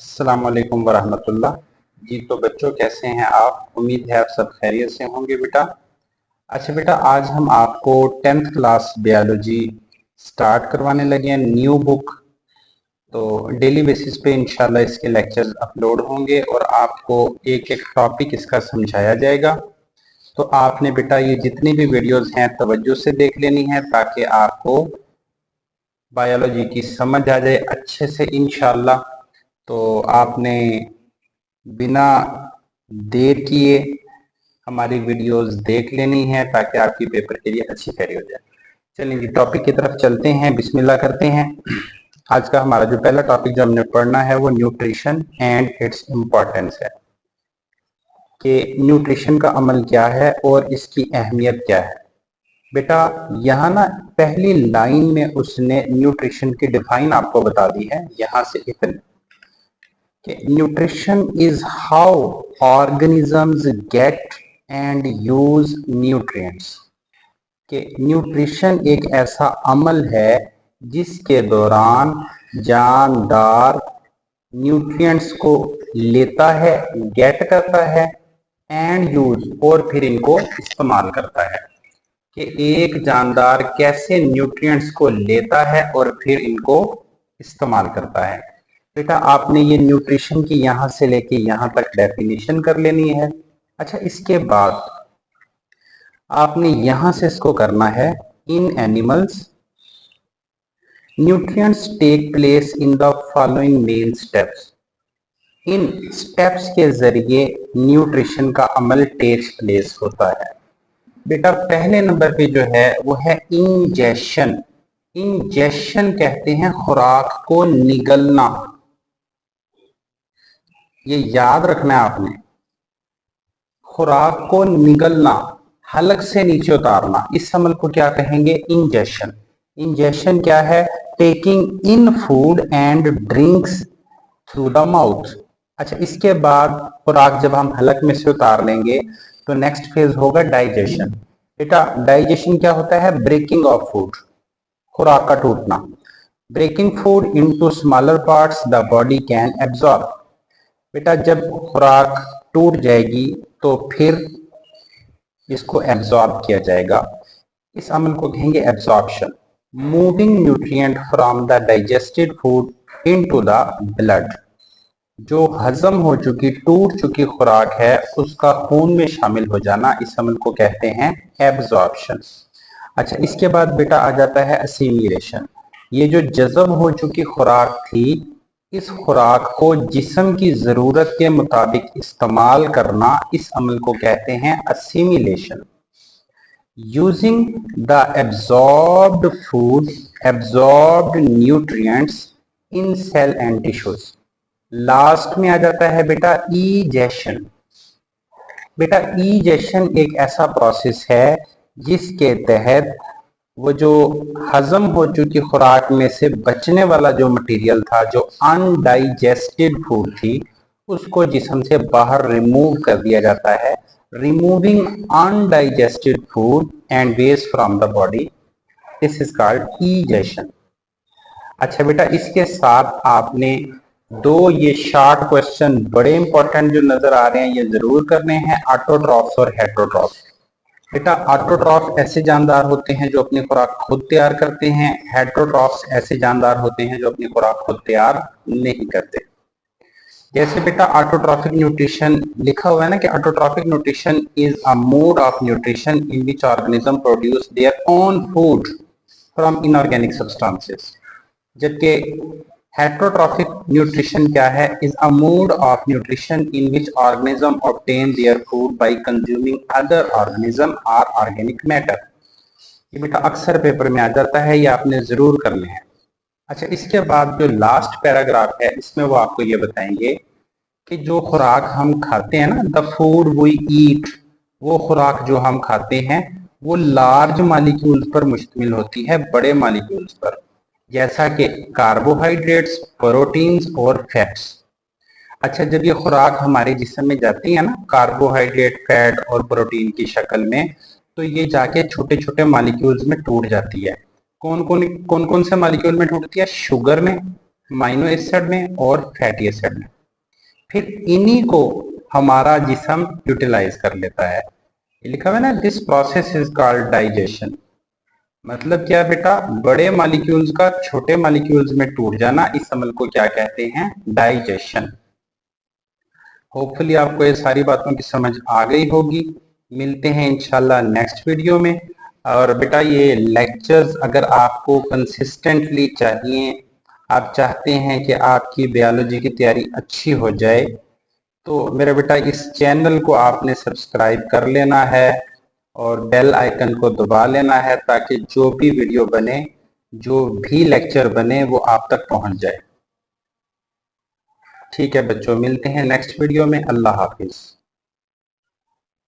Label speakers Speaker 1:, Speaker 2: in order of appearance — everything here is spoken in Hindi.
Speaker 1: अस्सलाम वालेकुम वरहमतुल्लाह। जी तो बच्चों कैसे हैं आप? उम्मीद है आप सब खैरियत से होंगे बेटा। अच्छा बेटा, आज हम आपको 10th क्लास बायोलॉजी स्टार्ट करवाने लगे हैं, न्यू बुक। तो डेली बेसिस पे इंशाल्लाह इसके लेक्चर्स अपलोड होंगे और आपको एक एक टॉपिक इसका समझाया जाएगा। तो आपने बेटा ये जितनी भी वीडियोस हैं तवज्जो से देख लेनी है ताकि आपको बायोलॉजी की समझ आ जाए अच्छे से इंशाल्लाह। तो आपने बिना देर किए हमारी वीडियोस देख लेनी है ताकि आपकी पेपर के लिए अच्छी तैयारी हो जाए। चलिए जी टॉपिक की तरफ चलते हैं, बिस्मिल्लाह करते हैं। आज का हमारा जो पहला टॉपिक जो हमने पढ़ना है वो न्यूट्रिशन एंड इट्स इम्पोर्टेंस है कि न्यूट्रिशन का अमल क्या है और इसकी अहमियत क्या है। बेटा यहाँ ना पहली लाइन में उसने न्यूट्रिशन की डिफाइन आपको बता दी है, यहाँ से इतने कि nutrition is how organisms get and use nutrients. कि न्यूट्रिशन एक ऐसा अमल है जिसके दौरान जानदार न्यूट्रिएंट्स को लेता है, गेट करता है, एंड यूज और फिर इनको इस्तेमाल करता है। कि एक जानदार कैसे न्यूट्रिएंट्स को लेता है और फिर इनको इस्तेमाल करता है। बेटा आपने ये न्यूट्रिशन की यहां से लेके यहां तक डेफिनेशन कर लेनी है। अच्छा इसके बाद आपने यहां से इसको करना है, in animals nutrients take place in the following main steps. इन स्टेप्स के जरिए न्यूट्रिशन का अमल टेक प्लेस होता है। बेटा पहले नंबर पे जो है वो है इंजेशन। इंजेशन कहते हैं खुराक को निगलना। ये याद रखना है आपने, खुराक को निगलना, हलक से नीचे उतारना, इस अमल को क्या कहेंगे? इंजेशन। इंजेशन क्या है? Taking in food and drinks through the mouth. अच्छा इसके बाद खुराक जब हम हलक में से उतार लेंगे तो नेक्स्ट फेज होगा डाइजेशन। बेटा डाइजेशन क्या होता है? ब्रेकिंग ऑफ फूड, खुराक का टूटना। Breaking food into smaller parts the body can absorb. बेटा जब खुराक टूट जाएगी तो फिर इसको एब्जॉर्ब किया जाएगा, इस अमल को कहेंगे absorption. Moving nutrient from the digested food into the blood. जो हजम हो चुकी टूट चुकी खुराक है उसका खून में शामिल हो जाना, इस अमल को कहते हैं एब्जॉर्प्शन। अच्छा इसके बाद बेटा आ जाता है असिमिलेशन। ये जो जज़ब हो चुकी खुराक थी, इस खुराक को जिस्म की जरूरत के मुताबिक इस्तेमाल करना, इस अमल को कहते हैं assimilation. Using the absorbed food absorbed nutrients in cell and tissues. Last में आ जाता है बेटा ईजेशन। बेटा ईजेशन एक ऐसा प्रोसेस है जिसके तहत वो जो हजम हो चुकी खुराक में से बचने वाला जो मटेरियल था, जो अनडाइजेस्टेड फूड थी, उसको जिस्म से बाहर रिमूव कर दिया जाता है। Removing undigested food and waste from the body, this is called egestion. अच्छा बेटा इसके साथ आपने दो ये शॉर्ट क्वेश्चन बड़े इंपॉर्टेंट जो नजर आ रहे हैं ये जरूर करने हैं, ऑटोट्रॉफ्स और हेटरोट्रॉफ्स। बेटा ऑटोट्रॉफ ऐसे जानदार होते हैं जो अपनी खुराक खुद तैयार करते हैं, हेटरोट्रॉफ्स ऐसे जानदार होते हैं जो अपनी खुराक खुद तैयार नहीं करते। जैसे बेटा ऑटोट्रॉफिक न्यूट्रिशन लिखा हुआ है ना कि autotrophic nutrition is a mode of nutrition in which organism produce their own food from inorganic substances. जबकि हेटरोट्रॉफिक न्यूट्रिशन क्या है? Is a mode of nutrition in which organism obtain their food by consuming other organism और ऑर्गेनिक मैटर। ये बेटा अक्सर पेपर में आ जाता है, ये आपने जरूर करने हैं। अच्छा इसके बाद जो लास्ट पैराग्राफ है इसमें वो आपको ये बताएंगे कि जो खुराक हम खाते हैं ना, द फूड वी ईट, वो खुराक जो हम खाते हैं वो लार्ज मालिक्यूल्स पर मुश्तमिल होती है, बड़े मालिक्यूल्स पर, जैसा कि कार्बोहाइड्रेट्स, प्रोटीन्स और फैट्स। अच्छा जब ये खुराक हमारे जिस्म में जाती है ना कार्बोहाइड्रेट, फैट और प्रोटीन की शक्ल में, तो ये जाके छोटे छोटे मालिक्यूल्स में टूट जाती है। कौन कौन से मालिक्यूल में टूटती है? शुगर में, अमीनो एसिड में और फैटी एसिड में। फिर इन्हीं को हमारा जिस्म यूटिलाइज कर लेता है। ये लिखा हुआ है ना, this process is called digestion. मतलब क्या बेटा, बड़े मॉलिक्यूल्स का छोटे मॉलिक्यूल्स में टूट जाना, इस अमल को क्या कहते हैं, डाइजेशन। होपफुली आपको ये सारी बातों की समझ आ गई होगी। मिलते हैं इंशाल्लाह नेक्स्ट वीडियो में। और बेटा ये लेक्चर्स अगर आपको कंसिस्टेंटली चाहिए, आप चाहते हैं कि आपकी बायोलॉजी की तैयारी अच्छी हो जाए, तो मेरा बेटा इस चैनल को आपने सब्सक्राइब कर लेना है और बेल आइकन को दबा लेना है, ताकि जो भी वीडियो बने, जो भी लेक्चर बने, वो आप तक पहुंच जाए। ठीक है बच्चों, मिलते हैं नेक्स्ट वीडियो में। अल्लाह हाफिज।